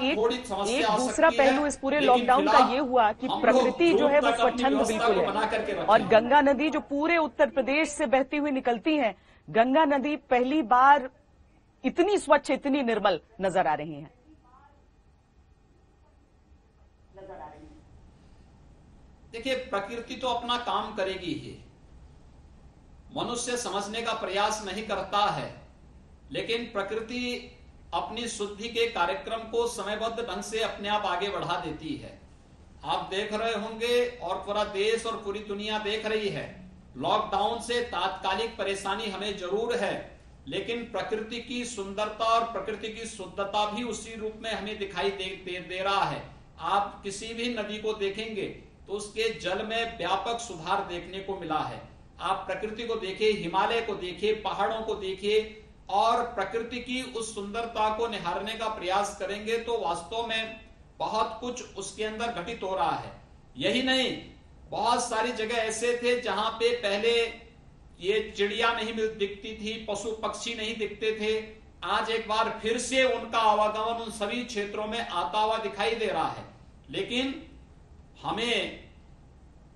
एक दूसरा पहलू इस पूरे लॉकडाउन का ये हुआ कि प्रकृति जो है वो स्वच्छंद बिल्कुल है। और गंगा नदी जो पूरे उत्तर प्रदेश से बहती हुई निकलती है, गंगा नदी पहली बार इतनी स्वच्छ, इतनी निर्मल नजर आ रही है। देखिए, प्रकृति तो अपना काम करेगी ही। मनुष्य समझने का प्रयास नहीं करता है, लेकिन प्रकृति अपनी शुद्धि के कार्यक्रम को समयबद्ध ढंग से अपने आप आगे बढ़ा देती है। आप देख रहे होंगे और पूरा देश और पूरी दुनिया देख रही है, लॉकडाउन से तात्कालिक परेशानी हमें जरूर है, लेकिन प्रकृति की सुंदरता और प्रकृति की शुद्धता भी उसी रूप में हमें दिखाई दे रहा है। आप किसी भी नदी को देखेंगे तो उसके जल में व्यापक सुधार देखने को मिला है। आप प्रकृति को देखिए, हिमालय को देखिए, पहाड़ों को देखिए और प्रकृति की उस सुंदरता को निहारने का प्रयास करेंगे तो वास्तव में बहुत कुछ उसके अंदर घटित हो रहा है। यही नहीं, बहुत सारी जगह ऐसे थे जहां पे पहले ये चिड़िया नहीं दिखती थी, पशु पक्षी नहीं दिखते थे। आज एक बार फिर से उनका आवागमन उन सभी क्षेत्रों में आता हुआ दिखाई दे रहा है। लेकिन हमें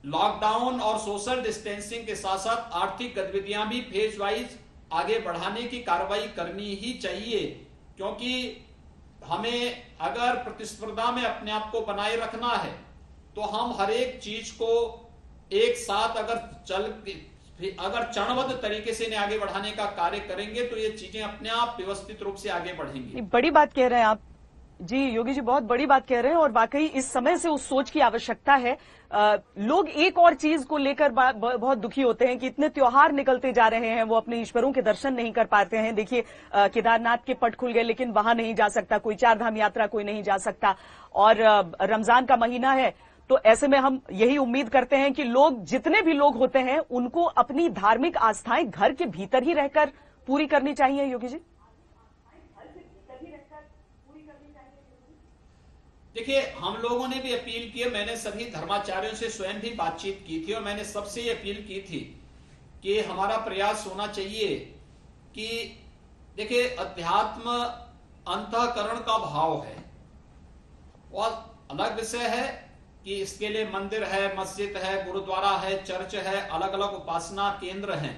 लॉकडाउन और सोशल डिस्टेंसिंग के साथ साथ आर्थिक गतिविधियां भी फेज वाइज आगे बढ़ाने की कार्रवाई करनी ही चाहिए, क्योंकि हमें अगर प्रतिस्पर्धा में अपने आप को बनाए रखना है तो हम हर एक चीज को एक साथ अगर चरणबद्ध तरीके से इन्हें आगे बढ़ाने का कार्य करेंगे तो ये चीजें अपने आप व्यवस्थित रूप से आगे बढ़ेंगी। बड़ी बात कह रहे हैं आप जी योगी जी, बहुत बड़ी बात कह रहे हैं और वाकई इस समय से उस सोच की आवश्यकता है। लोग एक और चीज को लेकर बहुत दुखी होते हैं कि इतने त्योहार निकलते जा रहे हैं, वो अपने ईश्वरों के दर्शन नहीं कर पाते हैं। देखिए, केदारनाथ के पट खुल गए लेकिन वहां नहीं जा सकता कोई, चार धाम यात्रा कोई नहीं जा सकता, और रमजान का महीना है। तो ऐसे में हम यही उम्मीद करते हैं कि लोग, जितने भी लोग होते हैं, उनको अपनी धार्मिक आस्थाएं घर के भीतर ही रहकर पूरी करनी चाहिए। योगी जी, देखिए, हम लोगों ने भी अपील की है, मैंने सभी धर्माचार्यों से स्वयं भी बातचीत की थी और मैंने सबसे ये अपील की थी कि हमारा प्रयास होना चाहिए कि देखिए, अध्यात्म अंतःकरण का भाव है, और अलग विषय है कि इसके लिए मंदिर है, मस्जिद है, गुरुद्वारा है, चर्च है, अलग अलग उपासना केंद्र हैं।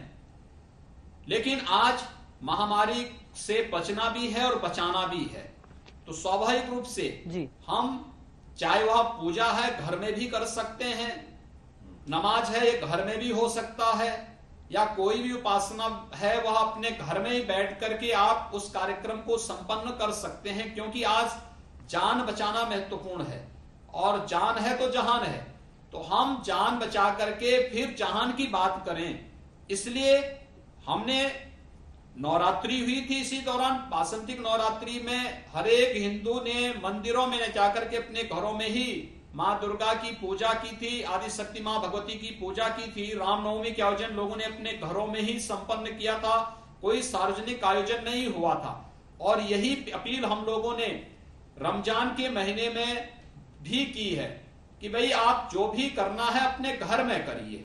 लेकिन आज महामारी से बचना भी है और बचाना भी है, तो स्वाभाविक रूप से हम चाहे वह पूजा है घर में भी कर सकते हैं, नमाज है ये घर में भी हो सकता है, या कोई भी उपासना है वह अपने घर में ही बैठ करके आप उस कार्यक्रम को संपन्न कर सकते हैं, क्योंकि आज जान बचाना महत्वपूर्ण है और जान है तो जहान है। तो हम जान बचा करके फिर जहान की बात करें। इसलिए हमने नवरात्रि हुई थी, इसी दौरान वासंतिक नवरात्रि में हर एक हिंदू ने मंदिरों में जाकर के अपने घरों में ही मां दुर्गा की पूजा की थी, आदि शक्ति मां भगवती की पूजा की थी। रामनवमी के आयोजन लोगों ने अपने घरों में ही संपन्न किया था, कोई सार्वजनिक आयोजन नहीं हुआ था। और यही अपील हम लोगों ने रमजान के महीने में भी की है कि भाई आप जो भी करना है अपने घर में करिए।